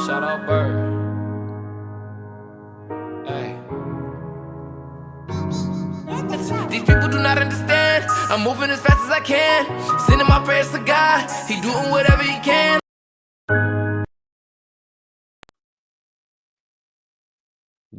Shout out Bird. Hey. These people do not understand. I'm moving as fast as I can. Sending my prayers to God. He doing whatever he can.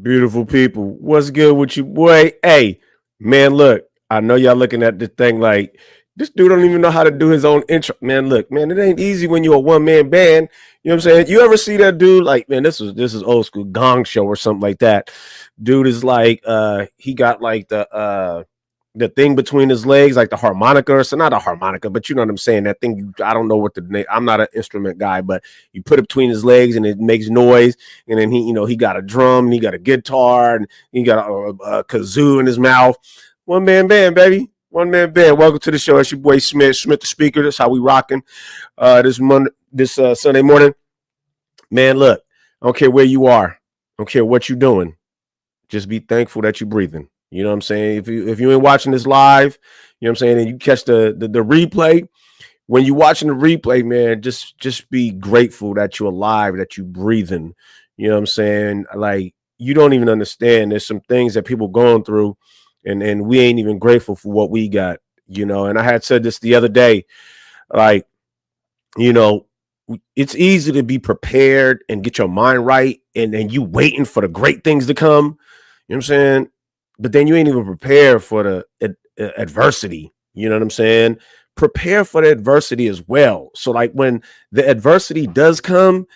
Beautiful people. What's good with you, boy? Hey, man, look, I know y'all looking at this thing like this dude don't even know how to do his own intro. Man, look, man, it ain't easy when you're a one-man band. You know what I'm saying? You ever see that dude? Like, man, this is old school Gong Show or something like that. Dude is like, he got like the thing between his legs, like the harmonica, or so not a harmonica, but you know what I'm saying. That thing, I don't know what the name. I'm not an instrument guy, but you put it between his legs and it makes noise. And then he got a drum, and he got a guitar, and he got a kazoo in his mouth. One man band, baby. One man band. Welcome to the show. It's your boy Smith the speaker. That's how we rocking this Sunday morning. Man, look, I don't care where you are. I don't care what you're doing. Just be thankful that you're breathing. You know what I'm saying? If you ain't watching this live, you know what I'm saying, and you catch the replay, when you're watching the replay, man, just be grateful that you're alive, that you're breathing. You know what I'm saying? Like, you don't even understand. There's some things that people going through, and we ain't even grateful for what we got, you know. And I had said this the other day, like, you know, it's easy to be prepared and get your mind right, and you waiting for the great things to come. You know what I'm saying? But then you ain't even prepared for the adversity. You know what I'm saying? Prepare for the adversity as well. So like when the adversity does come,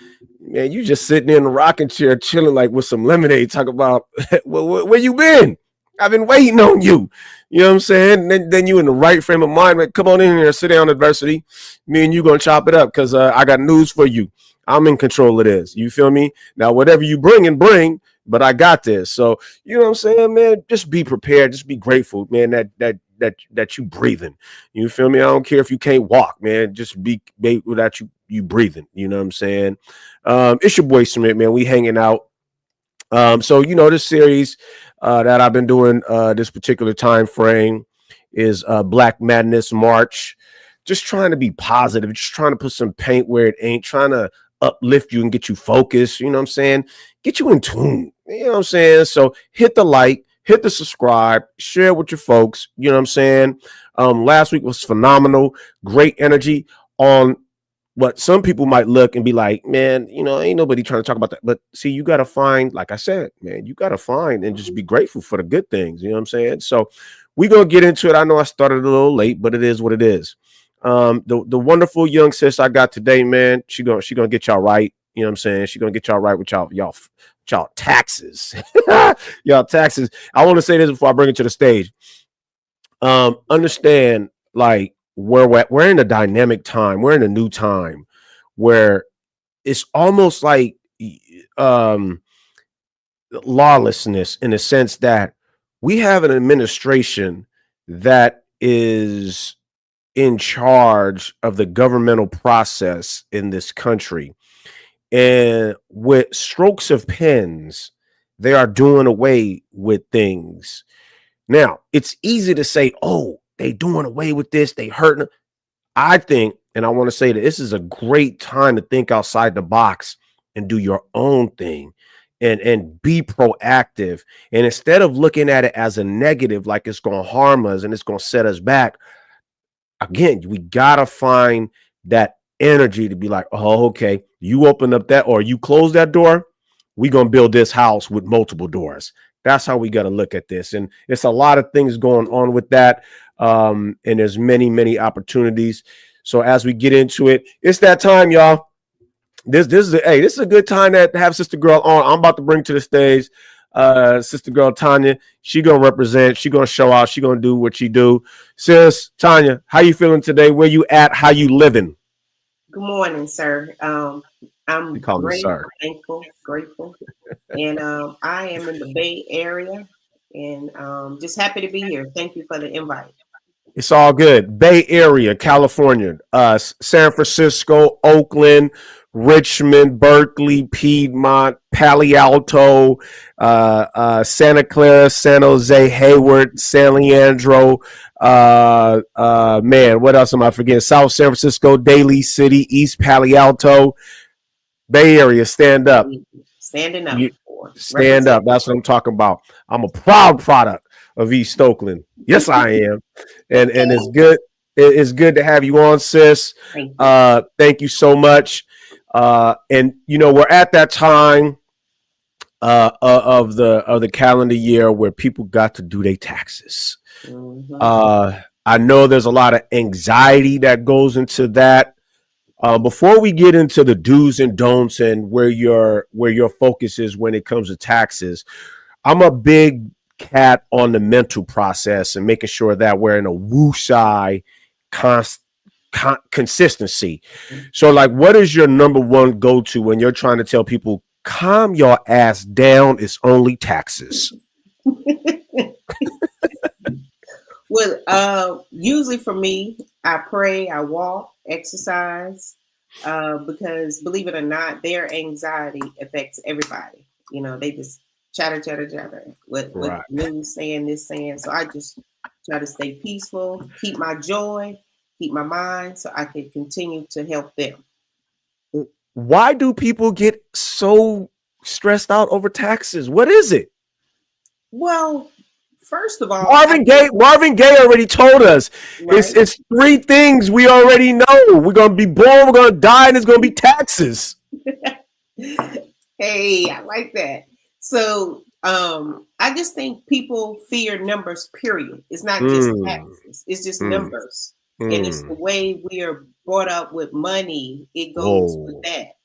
man, you just sitting in a rocking chair, chilling like with some lemonade, talk about where you been? I've been waiting on you. You know what I'm saying? Then you in the right frame of mind. Like, come on in here, sit down, adversity. Me and you gonna chop it up because I got news for you. I'm in control of this. You feel me? Now, whatever you bring, but I got this. So, you know what I'm saying, man? Just be prepared. Just be grateful, man, that you breathing. You feel me? I don't care if you can't walk, man. Just be grateful that you breathing. You know what I'm saying? It's your boy Smith, man. We hanging out. So, you know, this series that I've been doing this particular time frame is Black Madness March. Just trying to be positive, just trying to put some paint where it ain't, trying to uplift you and get you focused, you know what I'm saying? Get you in tune, you know what I'm saying? So hit the like, hit the subscribe, share with your folks, you know what I'm saying? Last week was phenomenal, great energy on what some people might look and be like, man, you know, ain't nobody trying to talk about that. But see, you got to find, like I said, man, you got to find and just be grateful for the good things, you know what I'm saying? So we're going to get into it. I know I started a little late, but it is what it is. The wonderful young sis I got today, man, she gonna get y'all right. You know what I'm saying? She gonna get y'all right with y'all taxes. Y'all taxes. I want to say this before I bring it to the stage. Understand, like, we're in a dynamic time. We're in a new time where it's almost like lawlessness, in the sense that we have an administration that is in charge of the governmental process in this country. And with strokes of pens, they are doing away with things. Now, it's easy to say, oh, they doing away with this, they hurting. I think, and I want to say that this is a great time to think outside the box and do your own thing and be proactive. And instead of looking at it as a negative, like it's going to harm us and it's going to set us back, again, we gotta find that energy to be like, oh, okay, you open up that or you close that door, we gonna build this house with multiple doors. That's how we gotta look at this. And it's a lot of things going on with that. And there's many opportunities. So as we get into it, it's that time, y'all. This is a good time to have Sister Girl on. I'm about to bring to the stage Sister Girl Tanya. She gonna represent, she gonna show out, she gonna do what she do. Sis Tanya, how you feeling today? Where you at? How you living? Good morning, sir. I'm great, thankful, grateful, and I am in the Bay Area, and just happy to be here. Thank you for the invite. It's all good. Bay Area, California, San Francisco, Oakland, Richmond, Berkeley, Piedmont, Palo Alto, Santa Clara, San Jose, Hayward, San Leandro, man, what else am I forgetting? South San Francisco, Daly City, East Palo Alto. Bay Area, stand up. Standing up. Stand up. That's what I'm talking about. I'm a proud product of East Oakland. Yes, I am. And it's good. It's good to have you on, sis. Thank you so much. And we're at that time of the calendar year where people got to do their taxes. Mm-hmm. I know there's a lot of anxiety that goes into that. Before we get into the do's and don'ts and where your focus is when it comes to taxes, I'm a big cat on the mental process and making sure that we're in a woosai consistency. So, like, what is your number one go-to when you're trying to tell people, calm your ass down, it's only taxes? Well, usually for me, I pray, I walk, exercise, because believe it or not, their anxiety affects everybody. They just chatter with news saying this, saying. So I just try to stay peaceful, keep my joy, keep my mind, so I can continue to help them. Why do people get so stressed out over taxes? What is it? Well, first of all, Marvin Gaye already told us, right? It's three things we already know. We're gonna be born, we're gonna die, and it's gonna be taxes. Hey, I like that. So I just think people fear numbers, period. It's not just taxes, it's just numbers. And it's the way we are brought up with money. It goes with that.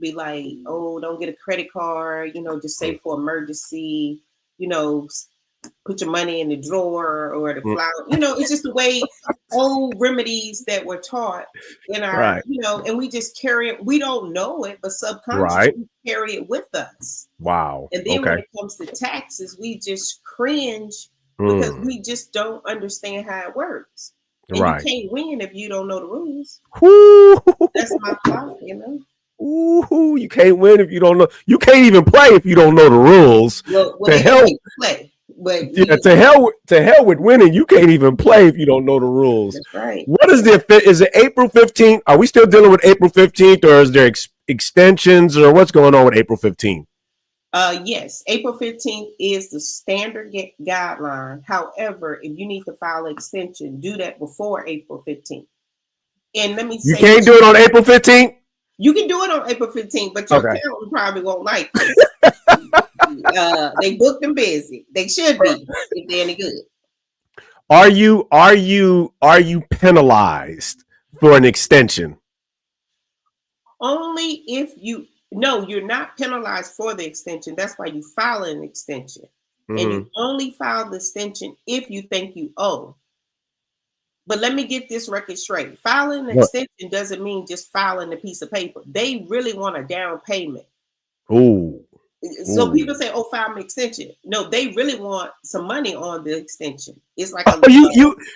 Be like, oh, don't get a credit card, just save for emergency, put your money in the drawer or the flower. It's just the way old remedies that were taught in our, and we just carry it. We don't know it, but subconsciously we carry it with us. Wow. And then when it comes to taxes, we just cringe because we just don't understand how it works. And you can't win if you don't know the rules. That's my thought, Ooh, you can't win if you don't know. You can't even play if you don't know the rules. Well, to hell, play. But to hell with winning. You can't even play if you don't know the rules. That's right. What is is it April 15th? Are we still dealing with April 15th, or is there extensions, or what's going on with April 15th? Yes, April 15th is the standard guideline. However, if you need to file an extension, do that before April 15th. And let me say, you can't do it on April 15th? You can do it on April 15th, but your accountant probably won't like it. They booked them busy. They should be if they're any good. Are you penalized for an extension? Only if you're not penalized for the extension. That's why you file an extension. And you only file the extension if you think you owe. But let me get this record straight. Filing an extension doesn't mean just filing a piece of paper. They really want a down payment. Ooh. So people say, "Oh, file an extension." No, they really want some money on the extension. It's like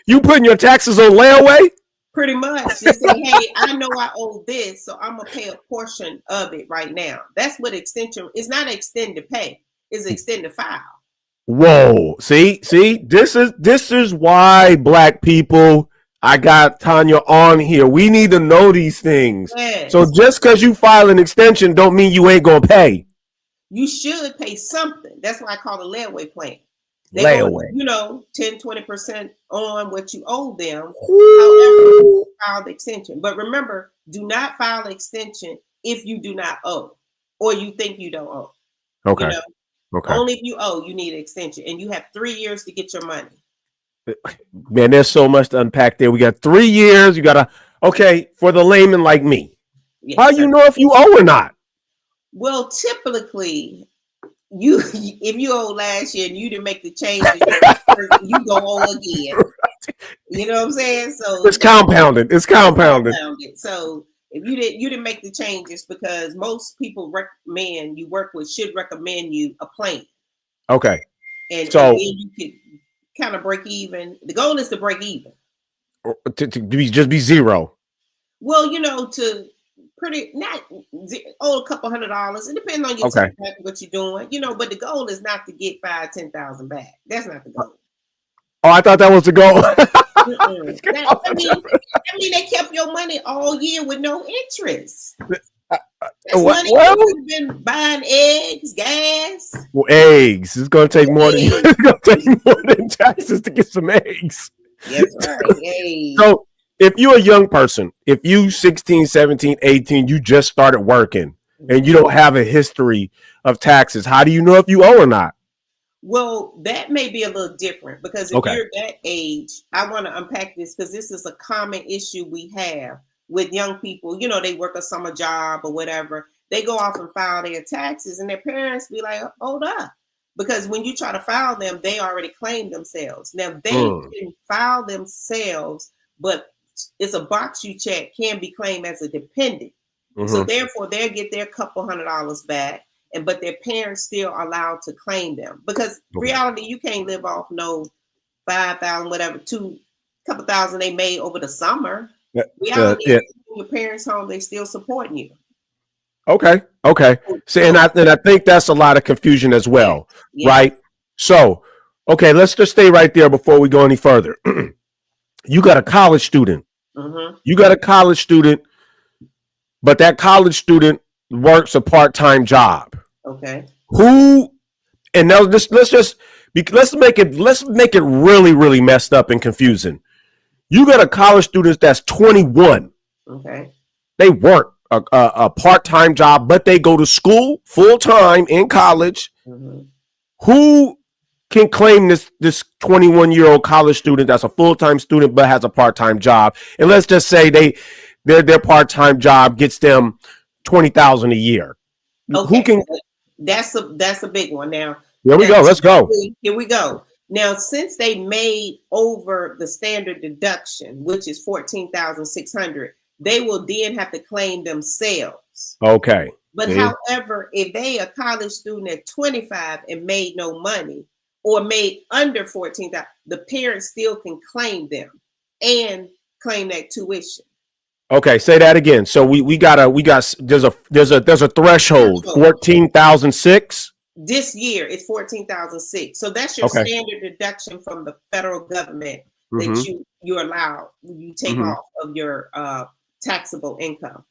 you putting your taxes on layaway? Pretty much. You say, "Hey, I know I owe this, so I'm gonna pay a portion of it right now." That's what extension is. Not extend to pay. It's extend to file. Whoa. See, this is why Black people, I got Tanya on here. We need to know these things. Yes. So just because you file an extension don't mean you ain't gonna pay. You should pay something. That's why I call it a layaway plan. They layaway. 10-20% on what you owe them. However, file the extension. But remember, do not file an extension if you do not owe or you think you don't owe. Okay. Okay. Only if you owe, you need an extension, and you have 3 years to get your money. Man, there's so much to unpack there. We got 3 years. You gotta for the layman like me. Yes, how you know if you owe or not? Well, typically, if you owe last year and you didn't make the changes, you go owe again. You know what I'm saying? So it's compounded. So if you didn't make the changes, because most people recommend you work with should recommend you a plan. Okay. And then you could kind of break even. The goal is to break even. To just be zero. Well, to not a couple $100. It depends on your time, what you're doing. But the goal is not to get $5,000-$10,000 back. That's not the goal. Oh, I thought that was the goal. I mean, they kept your money all year with no interest. That's money you could have been buying eggs, gas. Well, eggs. It's gonna take more than it's gonna take more than taxes to get some eggs. That's right. Hey. So if you're a young person, if you 16, 17, 18, you just started working and you don't have a history of taxes, how do you know if you owe or not? Well, that may be a little different because if you're that age, I want to unpack this because this is a common issue we have with young people. You know, they work a summer job or whatever. They go off and file their taxes and their parents be like, hold up. Because when you try to file them, they already claim themselves. Now, they can file themselves, but it's a box you check, can be claimed as a dependent. So therefore, they'll get their couple $100 back. But their parents still allowed to claim them because reality, you can't live off no 5,000, whatever, couple thousand they made over the summer. Reality, your parents' home, they still supporting you. Okay. See, and I think that's a lot of confusion as well, right? So, okay, let's just stay right there before we go any further. You got a college student. You got a college student, but that college student works a part-time job. Okay. And now let's make it really, really messed up and confusing. You got a college student that's 21. Okay. They work a part-time job, but they go to school full-time in college. Who can claim this 21-year-old college student that's a full-time student but has a part-time job? And let's just say their part-time job gets them $20,000 a year. Okay. Who can? That's a big one. Now here we go. Let's go. Here we go. Now, since they made over the standard deduction, which is $14,600, they will then have to claim themselves. Okay. But however, if they a college student at 25 and made no money or made under $14,000, the parents still can claim them and claim that tuition. Okay, say that again. So there's a threshold, 14,006. This year it's 14,006. So that's your standard deduction from the federal government that you take off of your taxable income.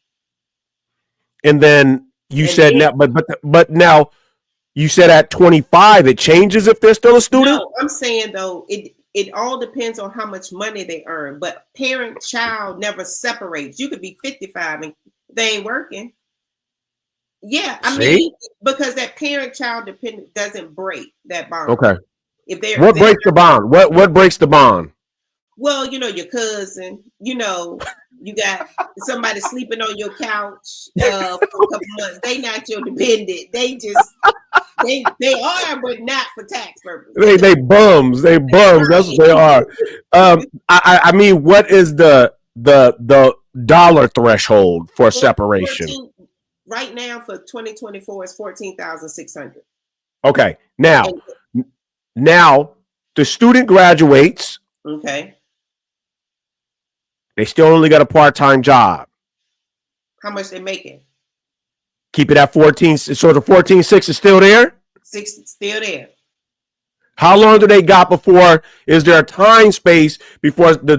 And then said now, but now you said at 25 it changes if they're still a student? No, I'm saying though it all depends on how much money they earn, but parent-child never separates. You could be 55 and they ain't working. Yeah, I mean, because that parent-child dependent doesn't break that bond. Okay. What breaks the bond? What breaks the bond? Well, your cousin, you got somebody sleeping on your couch for a couple months. They not your dependent. They just they are, but not for tax purposes. They bums. That's what they are. I mean, what is the dollar threshold for separation? Right now for 2024 is 14,600. Okay. Now the student graduates. Okay. They still only got a part-time job. How much they making? Keep it at 14. So the 14.6 is still there? 6 still there. How long do they got before? Is there a time space before the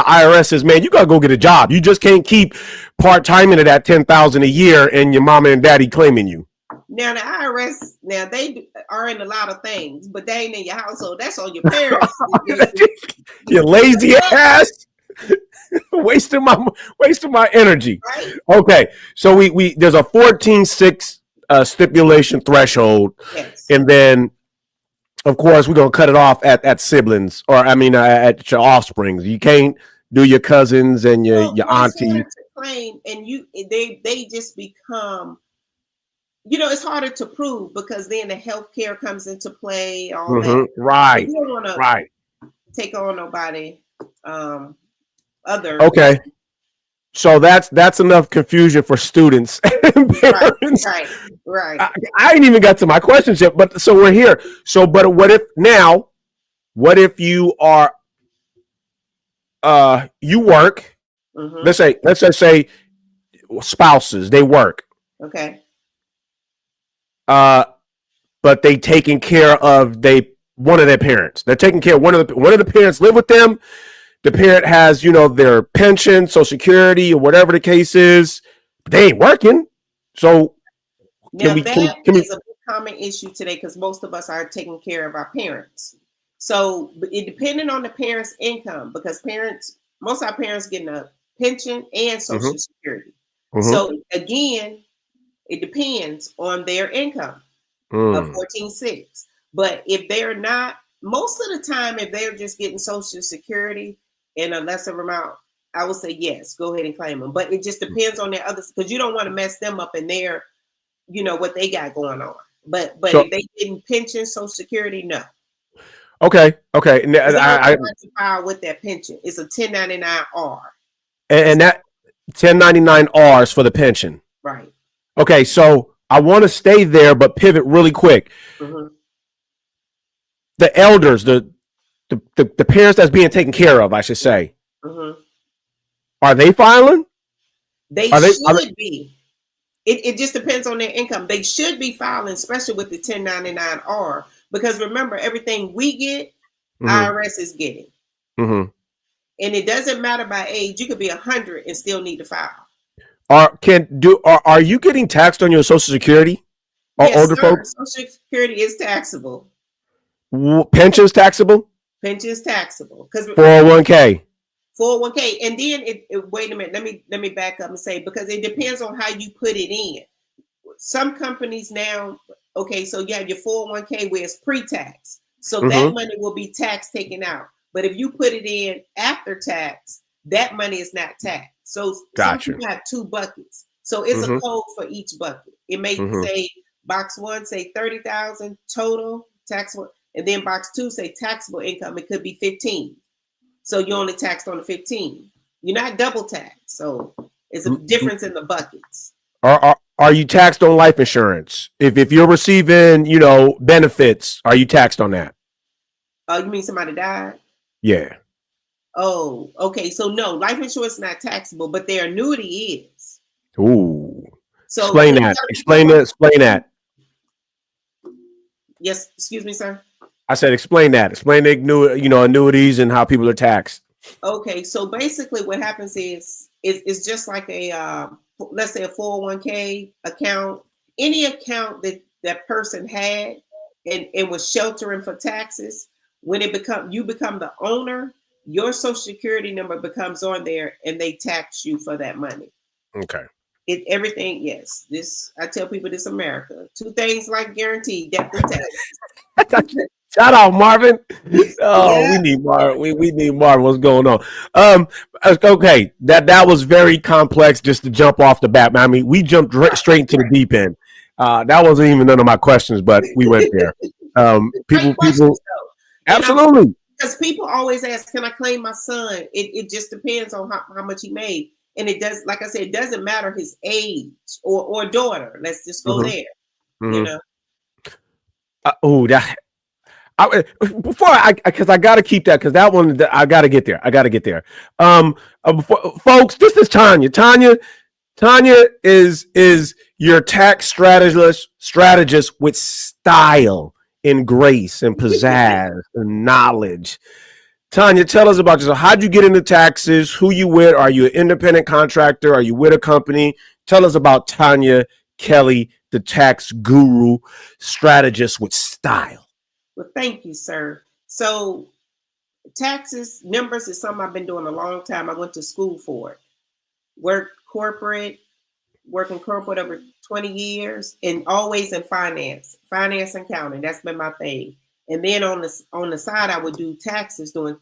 IRS says, man, you gotta go get a job? You just can't keep part-timing it at $10,000 a year and your mama and daddy claiming you. Now the IRS, they are in a lot of things, but they ain't in your household. That's on your parents. You lazy ass. wasting my energy. Right. Okay, so we there's a 14.6 stipulation threshold, and then of course we're gonna cut it off at siblings, or at your offspring. You can't do your cousins and your auntie. Claim and they just become. It's harder to prove because then the healthcare comes into play. All that. Right. You don't want to take on nobody. Other. Okay. So that's enough confusion for students and parents. Right. I ain't even got to my questions yet, but so we're here. So, but what if you are, you work, let's just say spouses, they work. Okay. But they taking care of one of their parents. They're taking care of one of the parents live with them. The parent has, their pension, Social Security, or whatever the case is, but they ain't working. So Now can that we is a common issue today because most of us are taking care of our parents. So it depending on the parents' income, because most of our parents getting a pension and Social Security. So again, it depends on their income of 14.6. But if they're not, most of the time, if they're just getting Social Security in a lesser amount, I would say yes, go ahead and claim them. But it just depends on their others because you don't want to mess them up in their, what they got going on. But So, if they getting pension, Social Security, no. okay. And I to file with that pension. It's a 1099-R. And that 1099-Rs for the pension. Right. Okay, so I want to stay there, but pivot really quick. The elders, the parents that's being taken care of, I should say, are they filing? They should be. It just depends on their income. They should be filing, especially with the 1099-R, because remember, everything we get, IRS is getting. And it doesn't matter by age. You could be 100 and still need to file. Are you getting taxed on your Social Security? Yes, older folks? Social Security is taxable. Pensions taxable? Pensions taxable. 401k. 401k. And then wait a minute. Let me back up and say, because it depends on how you put it in. Some companies now, okay, so you have your 401k where it's pre-tax. So that money will be tax taken out. But if you put it in after tax, that money is not taxed. So some people have two buckets. So it's a code for each bucket. It may say box 1 say 30,000 total taxable, and then box 2 say taxable income. It could be 15. So you only taxed on the 15. You're not double taxed. So it's a difference in the buckets. Are you taxed on life insurance? If you're receiving, benefits, are you taxed on that? Oh, you mean somebody died? Yeah. Oh, okay. So no, life insurance is not taxable, but their annuity is. Ooh. So explain that. Explain that. Yes, excuse me, sir. I said explain that. Explain the annuities and how people are taxed. Okay, so basically what happens is it's just like a let's say a 401k account, any account that person had and was sheltering for taxes. When you become the owner, your Social Security number becomes on there and they tax you for that money. Okay. Everything, yes. I tell people this America. 2 things like guaranteed, death and taxes. Shout out Marvin. Oh, yeah. We need Marvin. We need Marvin. What's going on? Okay, that was very complex just to jump off the bat. I mean, we jumped straight into the deep end. That wasn't even none of my questions, but we went there. People, absolutely. Because people always ask, "Can I claim my son?" It just depends on how much he made, and it does. Like I said, it doesn't matter his age or daughter. Let's just go there. Because I got to keep that, because that one, I got to get there. Folks, this is Tanya. Tanya is your tax strategist with style and grace and pizzazz and knowledge. Tanya, tell us about yourself. How'd you get into taxes? Who you with? Are you an independent contractor? Are you with a company? Tell us about Tanya Kelly, the tax guru, strategist with style. Well, thank you, sir. So taxes, numbers is something I've been doing a long time. I went to school for it. Working corporate over 20 years, and always in finance and accounting. That's been my thing. And then on the side, I would do taxes during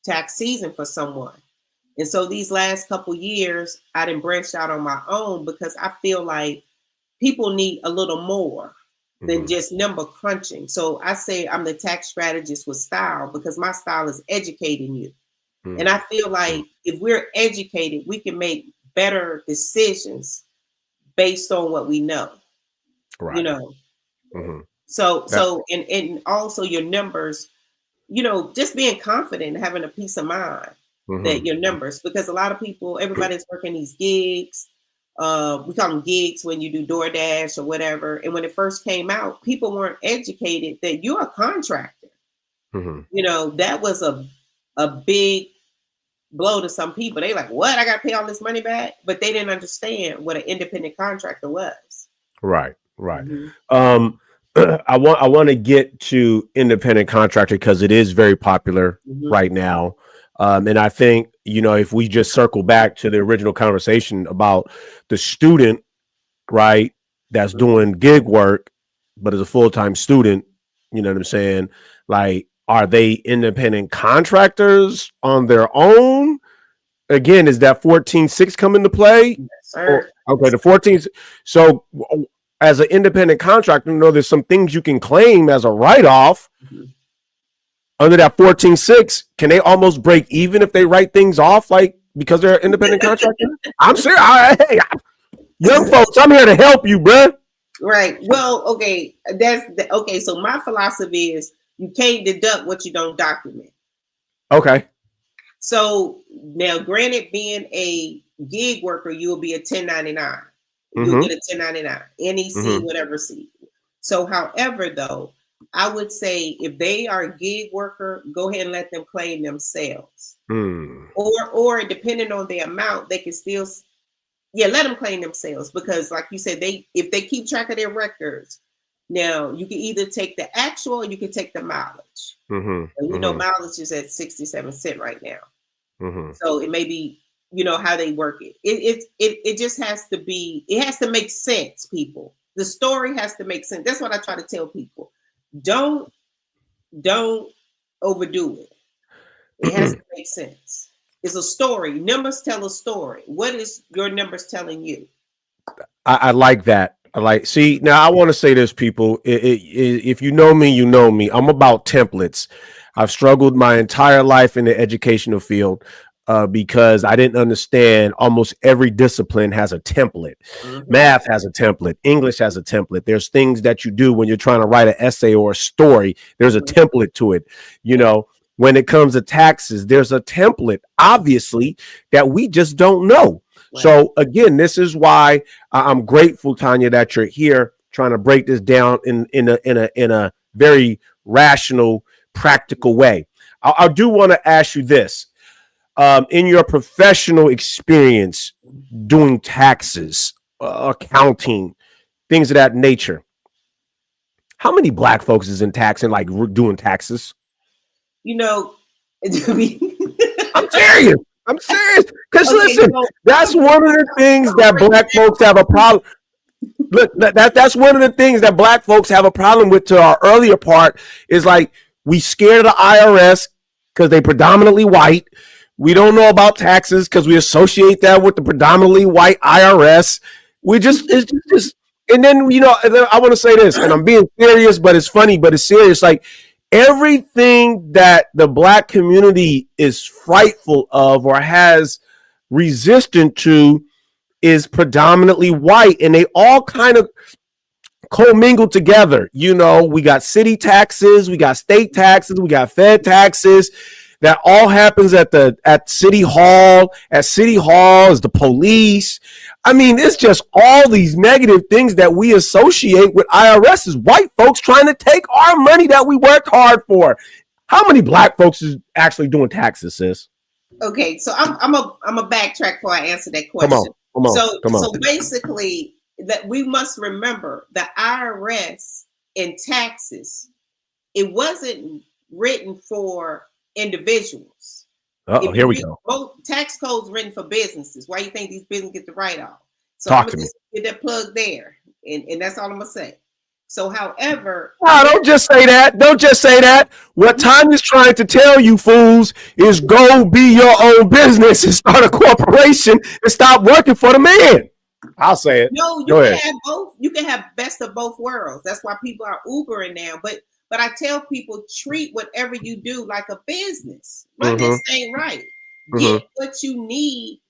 tax season for someone. And so these last couple years, I didn't branch out on my own because I feel like people need a little more than just number crunching. So I say I'm the tax strategist with style because my style is educating you. And I feel like if we're educated, we can make better decisions based on what we know. Right. So and also your numbers, just being confident, having a peace of mind that your numbers, because a lot of people, everybody's working these gigs. We call them gigs when you do DoorDash or whatever. And when it first came out, people weren't educated that you're a contractor. That was a big blow to some people. They like, what? I got to pay all this money back? But they didn't understand what an independent contractor was. Right. I want to get to independent contractor because it is very popular right now. And I think, if we just circle back to the original conversation about the student, right, that's doing gig work, but as a full-time student, you know what I'm saying? Like, are they independent contractors on their own? Again, is that 14.6 come into play? Yes, sir. Okay, the 14th. So as an independent contractor, there's some things you can claim as a write-off. Under that 14.6, can they almost break even if they write things off, like because they're an independent contractor? I'm serious. Hey, young folks, I'm here to help you, bruh. Right. Well, okay. Okay. So my philosophy is you can't deduct what you don't document. Okay. So now, granted, being a gig worker, you will be a 1099. You'll get a 1099, NEC, whatever C. So, however, though, I would say if they are a gig worker, go ahead and let them claim themselves. Or depending on the amount, they can still, let them claim themselves, because like you said, if they keep track of their records, now you can either take the actual or you can take the mileage. And mileage is at 67 cents right now. So it may be, how they work it. It just has to be, it has to make sense, people. The story has to make sense. That's what I try to tell people. Don't overdo it. It has to make sense. It's a story. Numbers tell a story. What is your numbers telling you? I like that. See, now I want to say this, people. If you know me, you know me. I'm about templates. I've struggled my entire life in the educational field because I didn't understand almost every discipline has a template. Math has a template. English has a template. There's things that you do when you're trying to write an essay or a story. There's a template to it. When it comes to taxes, there's a template, obviously, that we just don't know. Right. So again, this is why I'm grateful, Tanya, that you're here trying to break this down in a very rational, practical way. I do want to ask you this. In your professional experience doing taxes, accounting, things of that nature, how many Black folks is in tax and like doing taxes? I'm serious. Because listen, that's one of the things that Black folks have a problem. Look, that's one of the things that Black folks have a problem with. To our earlier part is like, we scared of the IRS because they predominantly white. We don't know about taxes because we associate that with the predominantly white IRS. It's just, and then, I want to say this, and I'm being serious, but it's funny, but it's serious. Like, everything that the Black community is frightful of or has resistant to is predominantly white, and they all kind of commingle together. We got city taxes, we got state taxes, we got Fed taxes. That all happens at City Hall. At City Hall is the police. I mean, it's just all these negative things that we associate with IRS is white folks trying to take our money that we worked hard for. How many Black folks is actually doing taxes, sis? Okay, so I'm a backtrack before I answer that question. Come on. So basically, that we must remember the IRS and taxes. It wasn't written for individuals. Here we go. Both tax codes written for businesses. Why you think these businesses get the write-off? So Talk I'm to me. Get that plug there, and that's all I'm gonna say. So, however, don't just say that. What Tanya's trying to tell you fools is go be your own business and start a corporation and stop working for the man. I'll say it. No, you can have both. You can have best of both worlds. That's why people are Ubering now. But I tell people, treat whatever you do like a business. Run this thing right. Get what you need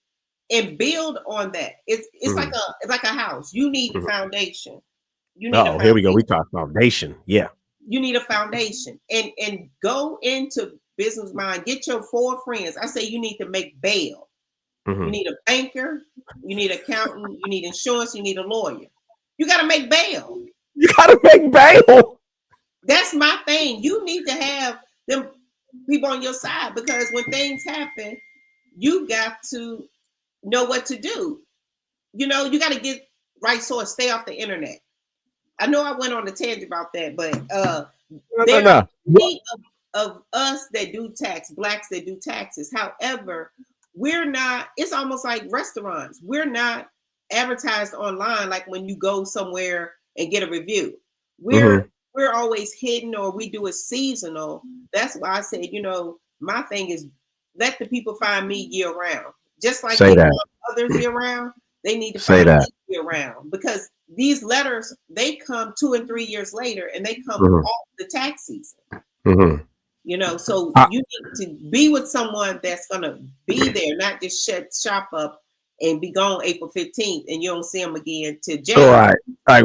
and build on that. It's like a house. You need a foundation. You need a foundation. Here we go. We talk foundation. Yeah. You need a foundation. And go into business mind. Get your 4 friends. I say you need to make bail. You need a banker, you need an accountant, you need insurance, you need a lawyer. You got to make bail. That's my thing. You need to have them people on your side, because when things happen, you got to know what to do. You know, you got to get right source, stay off the internet. I know I went on a tangent about that, but there are many of us that do tax, blacks that do taxes. However, we're not, it's almost like restaurants. We're not advertised online like when you go somewhere and get a review. We're always hidden, or we do it seasonal. That's why I said, you know, my thing is let the people find me year round. Just like they find others year round, they need to find me year round, because these letters, they come 2 and 3 years later, and they come off the tax season. You know, so you need to be with someone that's gonna be there, not just shut shop up and be gone April 15th, and you don't see them again to January. All right.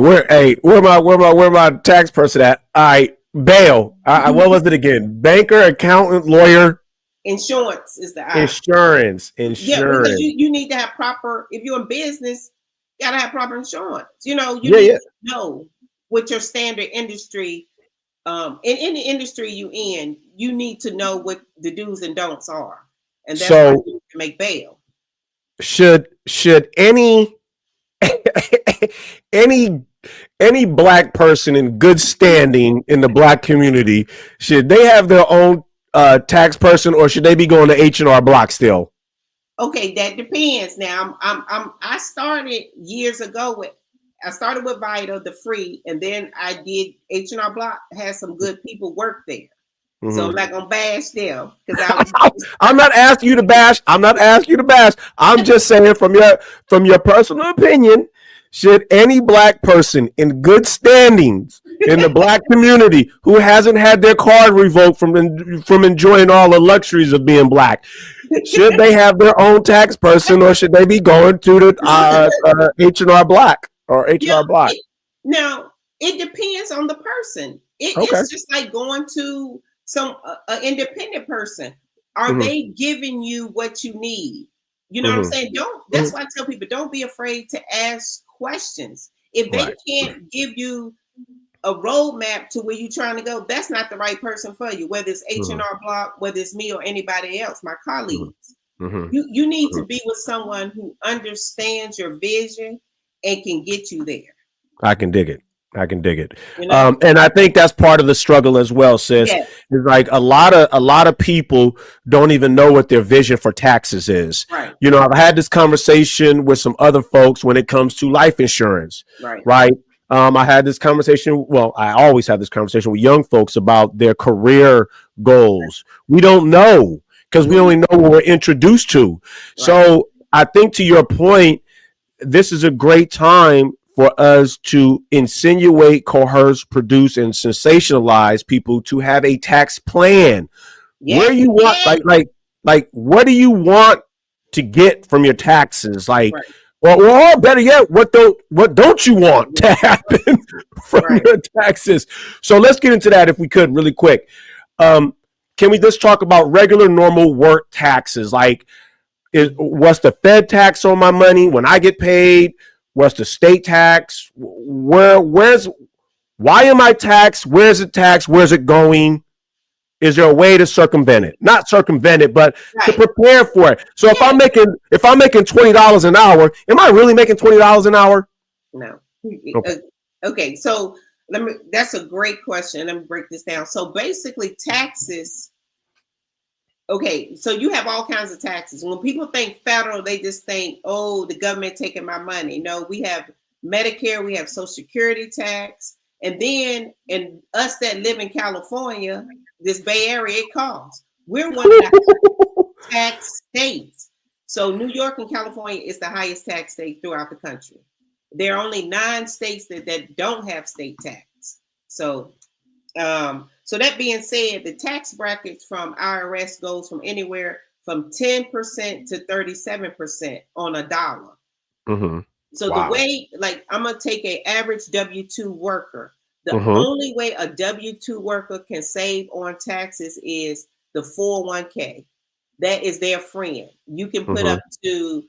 Where my tax person at? All right, bail. What was it again? Banker, accountant, lawyer. Insurance is the I. Insurance. Yeah, because you need to have proper. If you're in business, you gotta have proper insurance. You know, you need to know what your standard industry. In any industry you in, you need to know what the do's and don'ts are, and that's why you can make bail. Should any black person in good standing in the black community, should they have their own tax person, or should they be going to H&R Block still? Okay, that depends. Now, I started years ago with. I started with Vita, the free, and then I did H&R Block. Had some good people work there, so I'm not gonna bash them because I'm not asking you to bash. I'm just saying from your personal opinion, should any black person in good standings in the black community who hasn't had their card revoked from enjoying all the luxuries of being black, should they have their own tax person, or should they be going to the H&R Block? Or H&R Block. Now, it depends on the person. It's just like going to some independent person. Are they giving you what you need? You know what I'm saying? That's why I tell people, don't be afraid to ask questions. If they can't give you a roadmap to where you're trying to go, that's not the right person for you. Whether it's H&R Block, whether it's me or anybody else, my colleagues. You need to be with someone who understands your vision and can get you there. I can dig it. You know? And I think that's part of the struggle as well, sis. Yes. It's like a lot of people don't even know what their vision for taxes is. Right. You know, I've had this conversation with some other folks when it comes to life insurance. Right. I had this conversation. Well, I always have this conversation with young folks about their career goals. We don't know because we only know what we're introduced to. Right. So I think, to your point, this is a great time for us to insinuate, coerce, produce, and sensationalize people to have a tax plan. Where you want, like, what do you want to get from your taxes? Like, or better yet, what don't you want to happen from your taxes? So let's get into that if we could, really quick. Can we just talk about regular, normal work taxes? Like, what's the Fed tax on my money when I get paid? What's the state tax? Why am I taxed? Where's it taxed? Where's it going? Is there a way to circumvent it? Not circumvent it, but to prepare for it. So if I'm making $20 an hour, am I really making $20 an hour? No. Okay. So that's a great question. Let me break this down. So basically, taxes. Okay, so you have all kinds of taxes. When people think federal, they just think, oh, the government taking my money. No, we have Medicare, we have Social Security tax, and then in us that live in California, this Bay Area, it costs. We're one of the tax states. So New York and California is the highest tax state throughout the country. There are only 9 states that don't have state tax. So that being said, the tax brackets from IRS goes from anywhere from 10% to 37% on a dollar. So the way, like, I'm going to take an average W-2 worker. The only way a W-2 worker can save on taxes is the 401k. That is their friend. You can put up to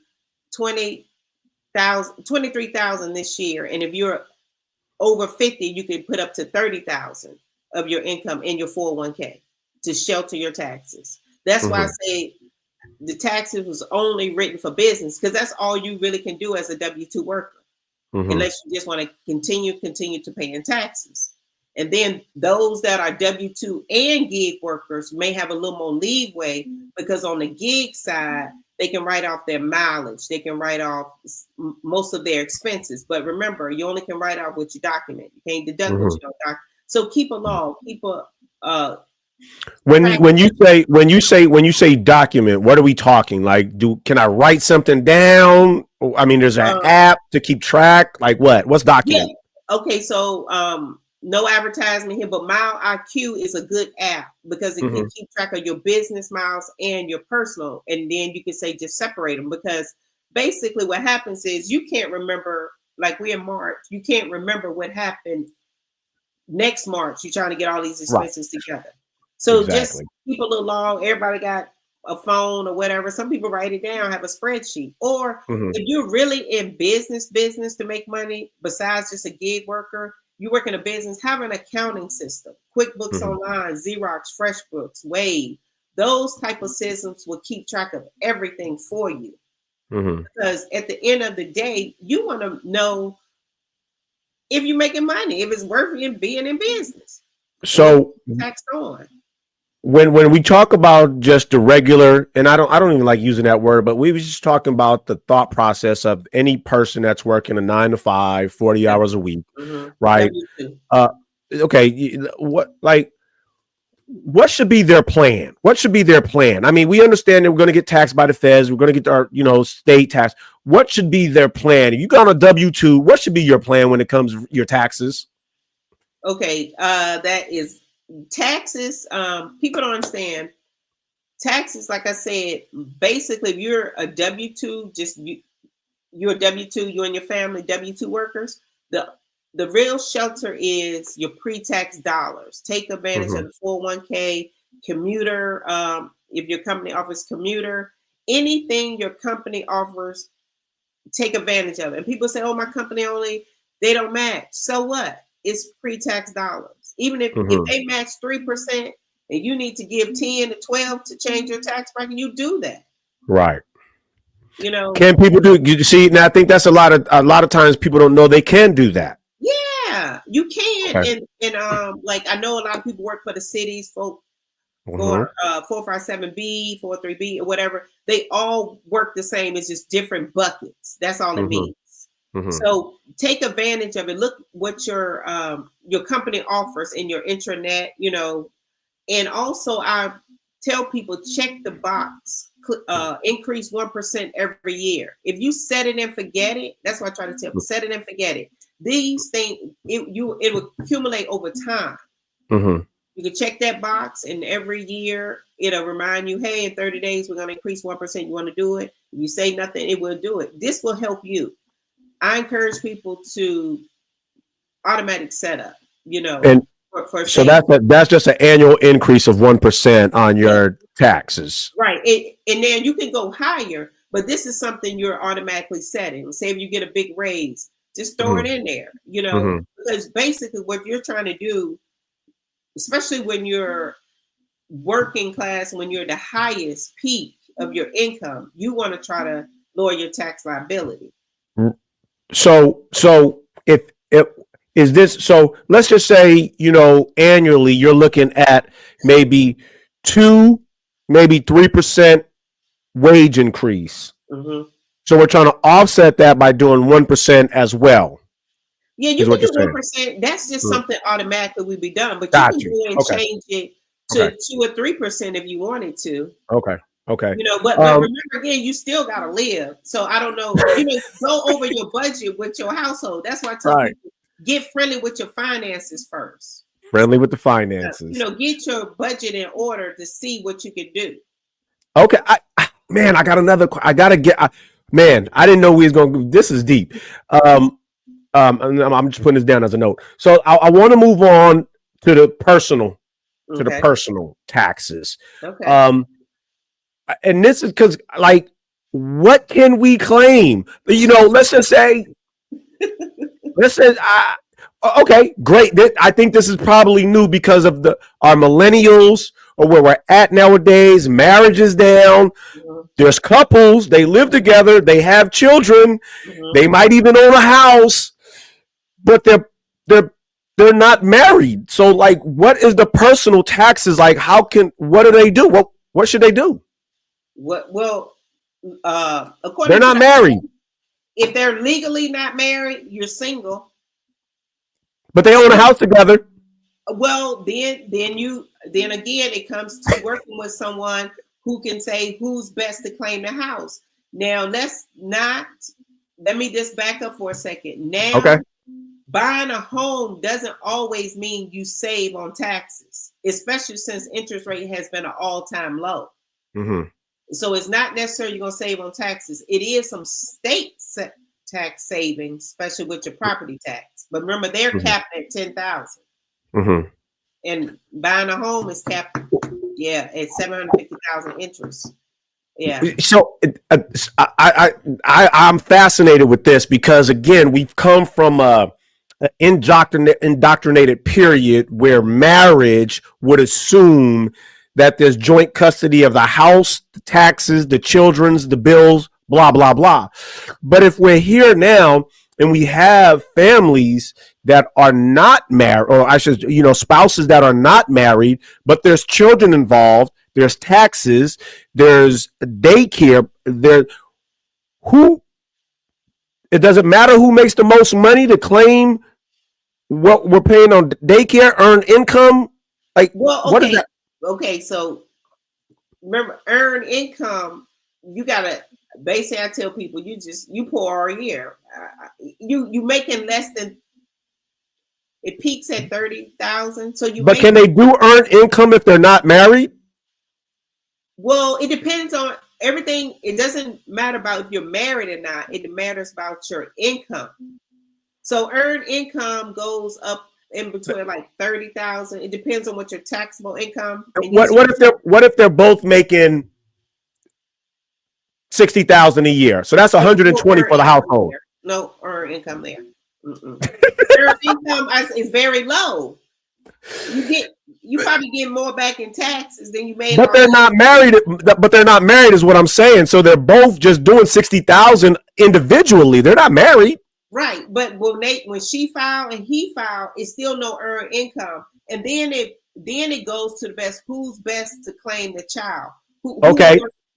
$23,000 this year. And if you're over 50, you can put up to $30,000 of your income in your 401k to shelter your taxes. That's why I say the taxes was only written for business, because that's all you really can do as a W-2 worker, unless you just want to continue to pay in taxes. And then those that are W-2 and gig workers may have a little more leeway, because on the gig side, they can write off their mileage. They can write off most of their expenses. But remember, you only can write off what you document. You can't deduct what you don't document. So keep a log, keep a when you say document, what are we talking? Like, can I write something down? I mean, there's an app to keep track. Like what? What's document? Yeah. Okay, so no advertisement here, but Mile IQ is a good app, because it can keep track of your business miles and your personal, and then you can say just separate them, because basically what happens is you can't remember, like we're in March, you can't remember what happened next March. You're trying to get all these expenses together. So just keep a little log. Everybody got a phone or whatever. Some people write it down, have a spreadsheet. Or if you're really in business to make money, besides just a gig worker, you work in a business, have an accounting system. QuickBooks Online, Xerox, FreshBooks, Wave. Those type of systems will keep track of everything for you. Because at the end of the day, you want to know if you're making money, if it's worth it being in business. So taxed on. When we talk about just the regular, and I don't even like using that word, but we was just talking about the thought process of any person that's working a 9 to 5, 40 hours a week, right? Okay, what should be their plan? What should be their plan? I mean, we understand that we're going to get taxed by the feds. We're going to get our, state tax. What should be their plan? If you got on a W-2, what should be your plan when it comes to your taxes? Okay, that is taxes. People don't understand taxes. Like I said, basically, if you're a W-2, you're a W-2, you and your family W-2 workers. The real shelter is your pre-tax dollars. Take advantage of the 401k, commuter. If your company offers commuter, anything your company offers, take advantage of it. And people say, "Oh, my company they don't match." So what? It's pre-tax dollars. Even if they match 3% and you need to give 10 to 12 to change your tax bracket, you do that. Right. Can people do? You see, now I think that's a lot of times people don't know they can do that. Yeah, you can. Okay. And like I know a lot of people work for the cities for 457B, 43B, or whatever. They all work the same. It's just different buckets. That's all it means. So take advantage of it. Look what your company offers in your intranet, and also I tell people, check the box, increase 1% every year. If you set it and forget it, that's what I try to tell people, set it and forget it. These things, it will accumulate over time. You can check that box, and every year it'll remind you, hey, in 30 days, we're going to increase 1%. You want to do it? If you say nothing, it will do it. This will help you. I encourage people to automatic setup, and so that's just an annual increase of 1% on your taxes. Right. And then you can go higher, but this is something you're automatically setting. Say if you get a big raise, just throw it in there, because basically what you're trying to do, especially when you're working class, when you're the highest peak of your income, you want to try to lower your tax liability. So if is this, so let's just say, annually you're looking at maybe 3% wage increase. So we're trying to offset that by doing 1% as well. Yeah, you can do 1%. That's just something automatically would be done, but you can do it and change it to 2 or 3% if you wanted to. Okay. But remember again, you still gotta live. So I don't know, go over your budget with your household. That's why I tell people, get friendly with your finances first. Friendly with the finances. Get your budget in order to see what you can do. Okay, I got another. I didn't know we was going to. This is deep. I'm just putting this down as a note. So I want to move on to the personal, the personal taxes. Okay. And this is because, what can we claim? Let's just say, okay, great. I think this is probably new because of our millennials of where we're at nowadays. Marriage is down. Mm-hmm. There's couples, they live together, they have children, mm-hmm. they might even own a house, but they're not married. So like, what is the personal taxes like? What do they do? What should they do? According they're not married. If they're legally not married, you're single. But they own a house together. Well, then again, it comes to working with someone who can say who's best to claim the house. Now, let me just back up for a second. Now, okay. Buying a home doesn't always mean you save on taxes, especially since interest rate has been an all-time low. Mm-hmm. So it's not necessarily you're going to save on taxes. It is some state tax savings, especially with your property tax. But remember, they're mm-hmm. capped at $10,000. Mm-hmm. And buying a home is capped, at $750,000 interest. Yeah. So I'm fascinated with this because, again, we've come from an indoctrinated period where marriage would assume that there's joint custody of the house, the taxes, the children's, the bills, blah, blah, blah. But if we're here now and we have families that are not married, or spouses that are not married, but there's children involved, there's taxes, there's daycare, it doesn't matter who makes the most money to claim what we're paying on daycare, earned income. Like, well, okay. What is that? Okay, so remember, earned income, you gotta basically, I tell people, you pour a year. You making less than, it peaks at 30,000. So you. But can they do earned income if they're not married? Well, it depends on everything. It doesn't matter about if you're married or not. It matters about your income. So earned income goes up in between like 30,000. It depends on what your taxable income. What if they're both making 60,000 a year? So that's 120 for the household. No earned income there. Earned income is very low. You probably get more back in taxes than you made. But they're not married. But they're not married, is what I'm saying. So they're both just doing 60,000 individually. They're not married. Right, but when she filed and he filed, it's still no earned income, and then it goes to the best. Who's best to claim the child? Who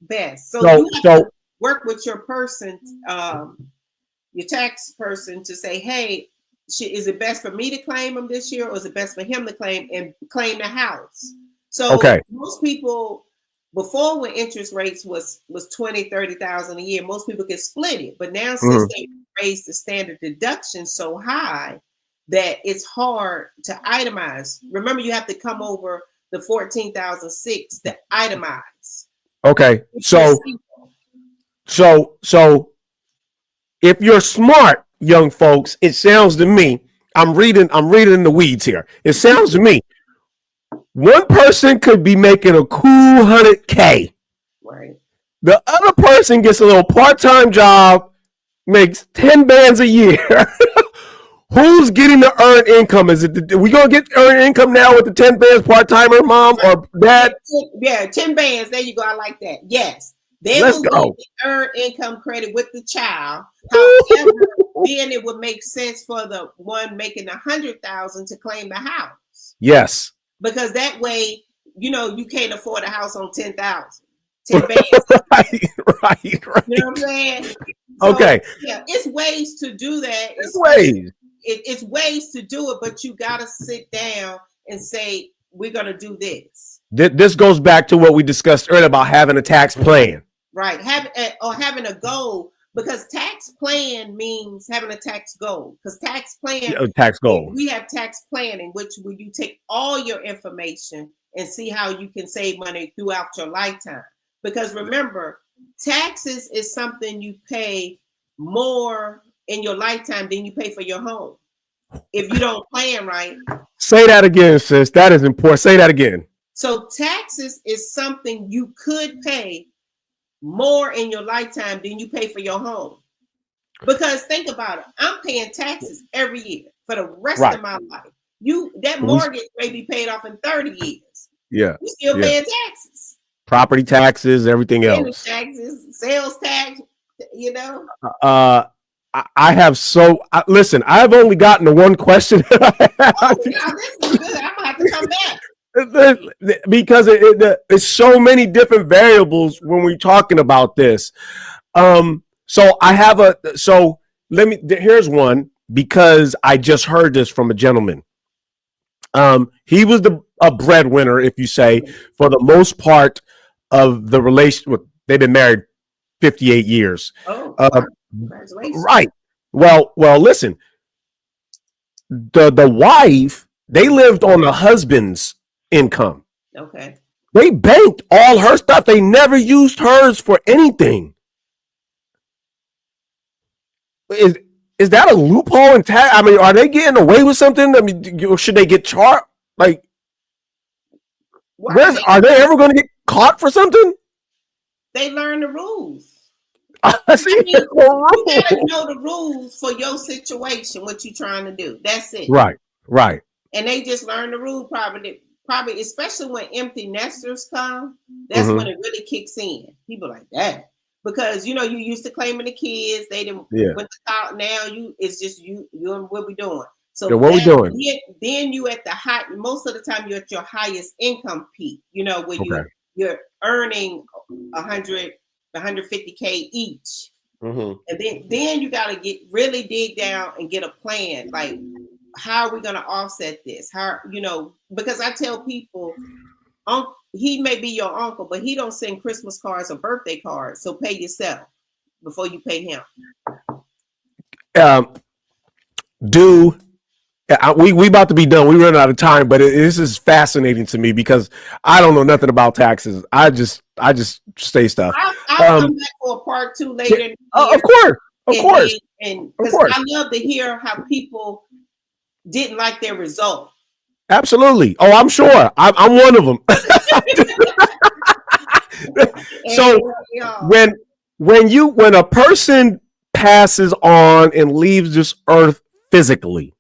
best? So you have to work with your person, your tax person, to say, hey, is it best for me to claim him this year, or is it best for him to claim the house? So most people, before, when interest rates was 20, 30,000 a year, most people could split it. But now since they raised the standard deduction so high that it's hard to itemize. Remember, you have to come over the 14,006 to itemize. Okay. So if you're smart, young folks, it sounds to me, I'm reading in the weeds here. It sounds to me, one person could be making a cool $100K. Right. The other person gets a little part-time job, makes 10 bands a year. Who's getting the earned income? Is it we gonna get earned income now with the 10 bands part-timer, mom or dad? Yeah, 10 bands. There you go. I like that. Yes. They will get the earned income credit with the child. However, then it would make sense for the one making 100,000 to claim the house. Yes. Because that way, you can't afford a house on 10,000. 10 bands. right. You know what I'm saying? So, okay. Yeah, it's ways to do that. It's ways. It's ways to do it, but you got to sit down and say, we're going to do this. This goes back to what we discussed earlier about having a tax plan. Right. Having a goal, because tax plan means having a tax goal. Because tax goal. We have tax planning, which will you take all your information and see how you can save money throughout your lifetime. Because remember, taxes is something you pay more in your lifetime than you pay for your home if you don't plan right. Say that again, sis. That is important. Say that again. So taxes is something you could pay more in your lifetime than you pay for your home. Because think about it. I'm paying taxes every year for the rest of my life. That mortgage may be paid off in 30 years. Yeah. You still paying taxes. Property taxes, everything else. Taxes, sales tax, you know. I have listen, I've only gotten to one question. Oh, wow, this is good. I'm gonna have to come back. Because it's so many different variables when we're talking about this. So I have here's one, because I just heard this from a gentleman. He was a breadwinner, if you say, for the most part of the relation. They've been married 58 years. Oh, congratulations. Right. Well, listen, the wife, they lived on the husband's income. Okay. They banked all her stuff. They never used hers for anything. Is that a loophole in tax? I mean, are they getting away with something? I mean, should they get charged? Like, are they ever going to get caught for something? They learn the rules. You gotta know the rules for your situation, what you're trying to do. That's it. Right. And they just learn the rule probably, especially when empty nesters come. That's when it really kicks in. People like that. Because you used to claiming the kids, they didn't went to college. Now it's just you and what we doing. So what we doing? Then you at the high. Most of the time you're at your highest income peak. When you're earning 150K each, and then you got to really dig down and get a plan. Like, how are we going to offset this? Because I tell people, he may be your uncle, but he don't send Christmas cards or birthday cards. So pay yourself before you pay him. We about to be done. We run out of time, but this is fascinating to me because I don't know nothing about taxes. I just say stuff. I'll come back for a part 2 later. Of course. And because I love to hear how people didn't like their result. Absolutely. Oh, I'm sure. I'm one of them. So when a person passes on and leaves this earth physically,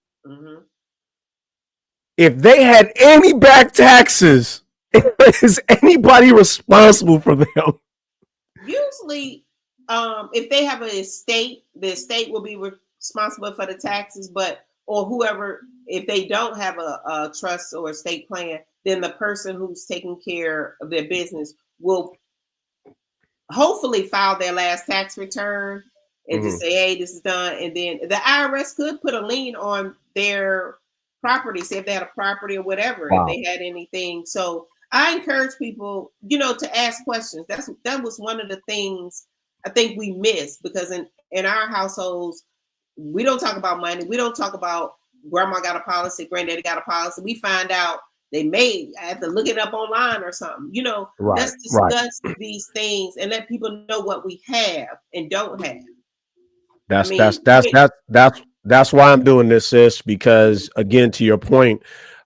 if they had any back taxes, is anybody responsible for them? Usually, if they have an estate, the estate will be responsible for the taxes, or whoever. If they don't have a trust or estate plan, then the person who's taking care of their business will hopefully file their last tax return and just say, hey, this is done. And then the IRS could put a lien on their property, say if they had a property or whatever, if they had anything. So I encourage people, to ask questions. That was one of the things I think we missed, because in our households, we don't talk about money. We don't talk about grandma got a policy, granddaddy got a policy. We find out I have to look it up online or something. Let's discuss these things and let people know what we have and don't have. That's why I'm doing this, sis, because again, to your point,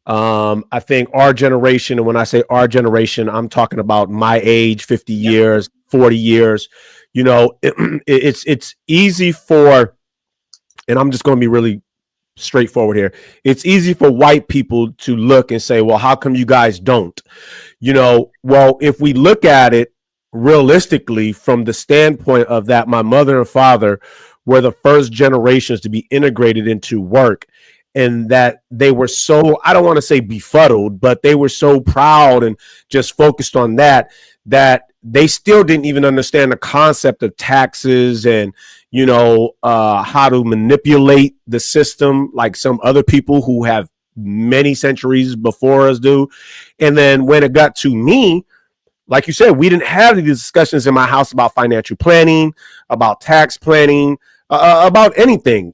I think our generation, and when I say our generation, I'm talking about my age, 50 years, 40 years, it's easy for, and I'm just going to be really straightforward here. It's easy for white people to look and say, well, how come you guys don't? Well, if we look at it realistically from the standpoint of that, my mother and father were the first generations to be integrated into work, and that they were so, I don't want to say befuddled, but they were so proud and just focused on that they still didn't even understand the concept of taxes and how to manipulate the system like some other people who have many centuries before us do. And then when it got to me, like you said, we didn't have these discussions in my house about financial planning, about tax planning, about anything,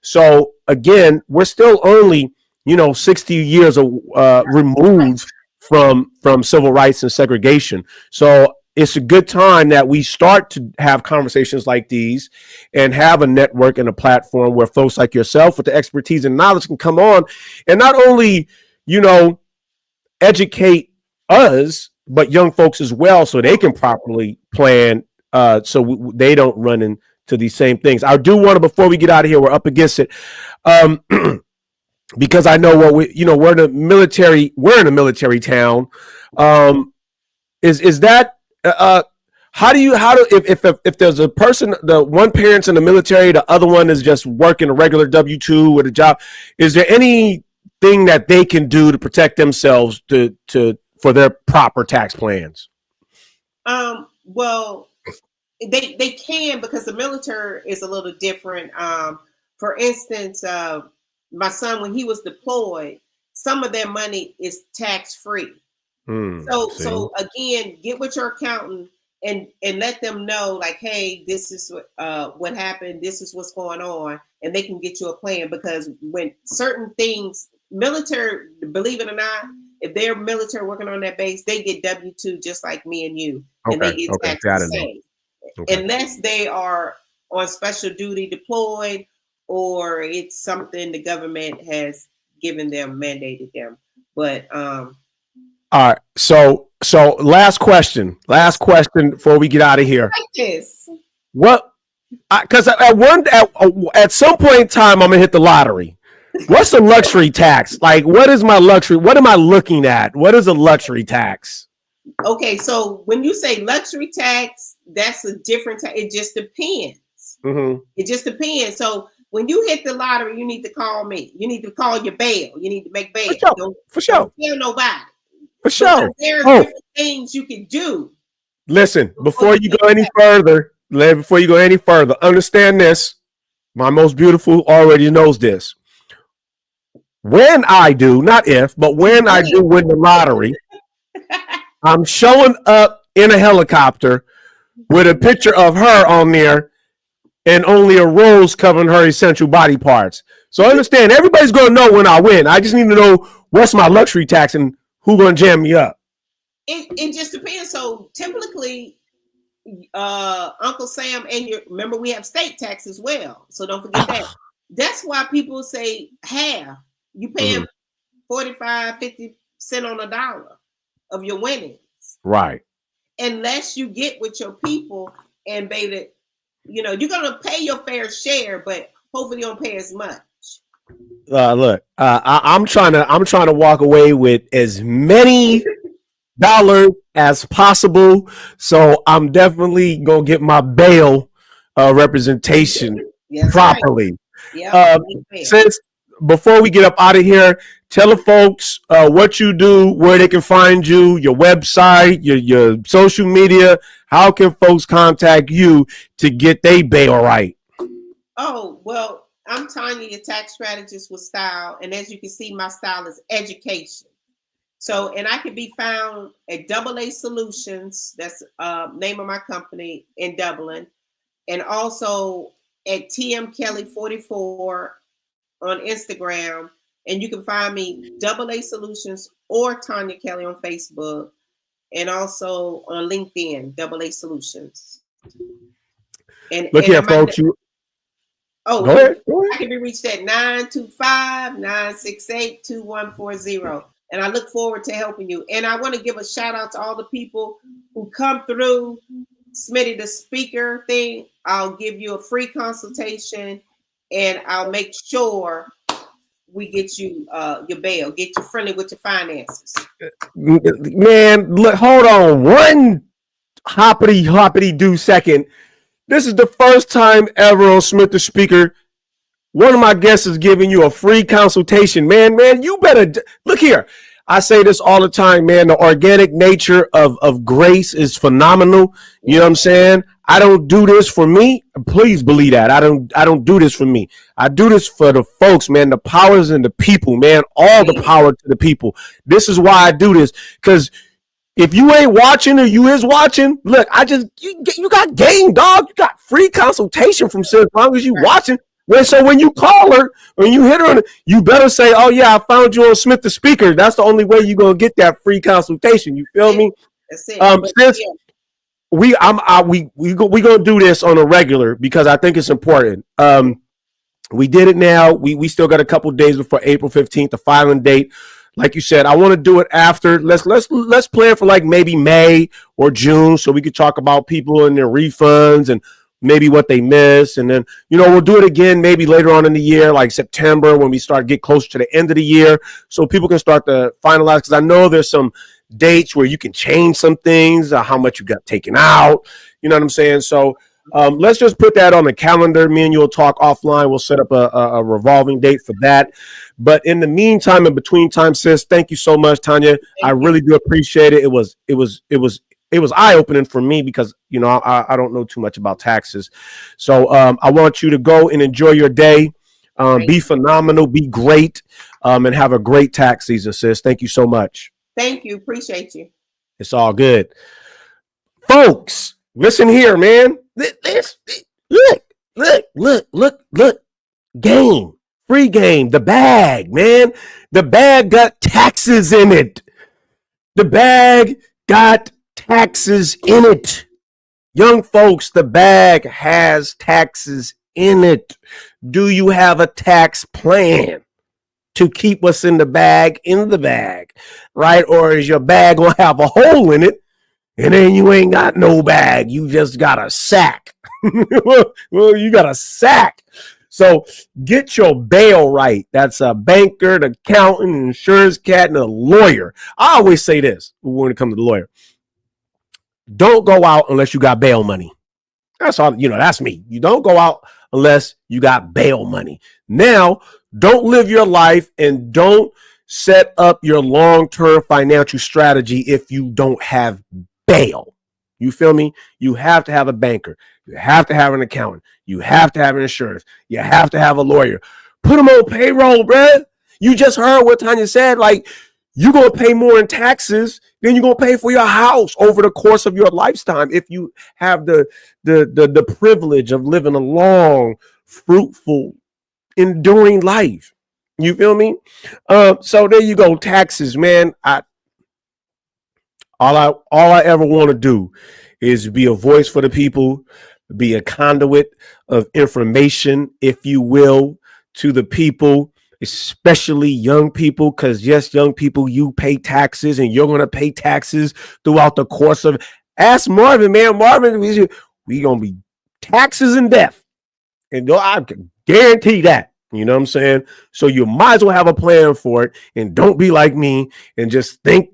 So again, we're still only, 60 years removed from civil rights and segregation. So it's a good time that we start to have conversations like these and have a network and a platform where folks like yourself with the expertise and knowledge can come on and not only, educate us, but young folks as well, so they can properly plan so they don't run into these same things. I do want to, before we get out of here, we're up against it. because I know we're in a military town. Is that if there's a person, the one parent's in the military, the other one is just working a regular W-2 with a job, is there anything that they can do to protect themselves for their proper tax plans? Well, they can, because the military is a little different. For instance, my son, when he was deployed, some of their money is tax free. So again, get with your accountant and let them know, like, hey, this is what happened. This is what's going on, and they can get you a plan. Because when certain things, military, believe it or not, if they're military working on that base, they get W-2 just like me and you, and they get taxed the same, unless they are on special duty deployed, or it's something the government has given them, mandated them. But all right, so last question before we get out of here. Like this. What? Because at some point in time, I'm gonna hit the lottery. What's the luxury tax? Like, what is my luxury? What am I looking at? What is a luxury tax? Okay, so when you say luxury tax, that's a different tax. It just depends. Mm-hmm. It just depends. So when you hit the lottery, you need to call me. You need to call your bail. You need to make bail. For sure. Don't tell nobody. For sure. There's different things you can do. Listen, before you go any further, understand this. My most beautiful already knows this. When I do, not if, but when I do win the lottery, I'm showing up in a helicopter with a picture of her on there and only a rose covering her essential body parts. So understand, everybody's going to know when I win. I just need to know what's my luxury tax and who's going to jam me up. It just depends. So typically, Uncle Sam and remember, we have state tax as well. So don't forget that. That's why people say half. You pay them 45, 50 cents on a dollar of your winnings. Right. Unless you get with your people and baby, you're going to pay your fair share, but hopefully you don't pay as much. Look, I'm trying to walk away with as many dollars as possible. So I'm definitely going to get my bail representation properly. Right. Since before we get up out of here, tell the folks what you do, where they can find you, your website, your social media. How can folks contact you to get their bail right? Oh, well, I'm Tanya, your tax strategist with style. And as you can see, my style is education. So, and I can be found at AA Solutions. That's name of my company in Dublin. And also at TM Kelly 44 on Instagram. And you can find me AA Solutions or Tanya Kelly on Facebook. And also on LinkedIn, AA Solutions. And look here, folks. Go ahead. I can be reached at 925-968-2140. And I look forward to helping you. And I want to give a shout out to all the people who come through Smitty the Speaker thing. I'll give you a free consultation and I'll make sure we get you your bail, get you friendly with your finances. Man, look, hold on one hoppity do second. This is the first time ever on Smith the Speaker. One of my guests is giving you a free consultation. Man, you better look here. I say this all the time, man. The organic nature of grace is phenomenal. You know what I'm saying? I don't do this for me. Please believe that. I don't do this for me. I do this for the folks, man. The powers and the people, man. All the power to the people. This is why I do this. Because if you ain't watching or you is watching, look, you got game, dog. You got free consultation from Sid as long as you watching. So when you call her, when you hit her, you better say, "Oh yeah, I found you on Smith the Speaker." That's the only way you're gonna get that free consultation. You feel me? That's it. Since we gonna do this on a regular because I think it's important. We did it now. We still got a couple days before April 15th, the filing date. Like you said, I want to do it after. Let's plan for like maybe May or June so we could talk about people and their refunds and maybe what they missed. And then, we'll do it again maybe later on in the year, like September, when we start get closer to the end of the year, so people can start to finalize. Because I know there's some dates where you can change some things, how much you got taken out. You know what I'm saying? So let's just put that on the calendar. Me and you will talk offline. We'll set up a revolving date for that. But in the meantime, in between time, sis, thank you so much, Tanya. I really do appreciate it. It was eye-opening for me because, I don't know too much about taxes. So I want you to go and enjoy your day. Be phenomenal, be great, and have a great tax season, sis. Thank you so much. Thank you. Appreciate you. It's all good. Folks, listen here, man. Look. Game. Free game. The bag, man. The bag got taxes in it. The bag got taxes in it. Young folks, the bag has taxes in it. Do you have a tax plan to keep what's in the bag, right? Or is your bag gonna have a hole in it and then you ain't got no bag? You just got a sack. Well, you got a sack. So get your bail right. That's a banker, the accountant, an insurance cat, and a lawyer. I always say this when it comes to the lawyer. Don't go out unless you got bail money. That's all, that's me. You don't go out unless you got bail money. Now, don't live your life and don't set up your long-term financial strategy if you don't have bail. You feel me? You have to have a banker. You have to have an accountant. You have to have an insurance. You have to have a lawyer. Put them on payroll, bruh. You just heard what Tanya said. Like, you're going to pay more in taxes than you're going to pay for your house over the course of your lifetime if you have the privilege of living a long, fruitful, enduring life. You feel me? So there you go. Taxes, man. All I ever want to do is be a voice for the people, be a conduit of information, if you will, to the people, especially young people, because yes, young people, you pay taxes and you're going to pay taxes throughout the course of, ask Marvin, man. Marvin, we going to be taxes and death. And I can guarantee that. You know what I'm saying? So you might as well have a plan for it and don't be like me and just think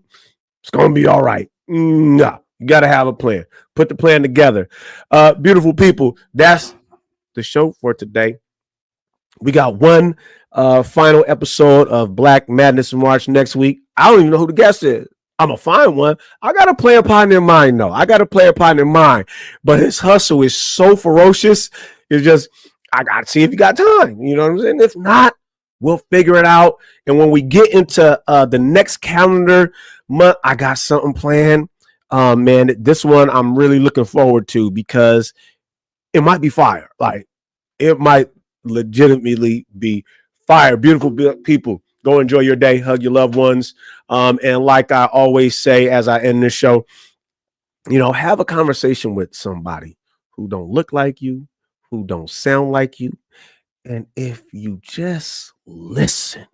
it's going to be all right. No, you got to have a plan. Put the plan together. Beautiful people, that's the show for today. We got one final episode of Black Madness in March next week. I don't even know who the guest is. I'm going to find one. I got a player partner in mind, though. But his hustle is so ferocious. It's just, I got to see if you got time. You know what I'm saying? If not, we'll figure it out. And when we get into the next calendar month, I got something planned. Man, this one I'm really looking forward to because it might be fire. Like, it might legitimately be fire. Beautiful people, go enjoy your day. Hug your loved ones. And like I always say as I end this show, have a conversation with somebody who don't look like you, who don't sound like you. And if you just listen,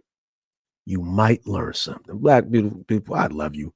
you might learn something. Black beautiful people, I love you.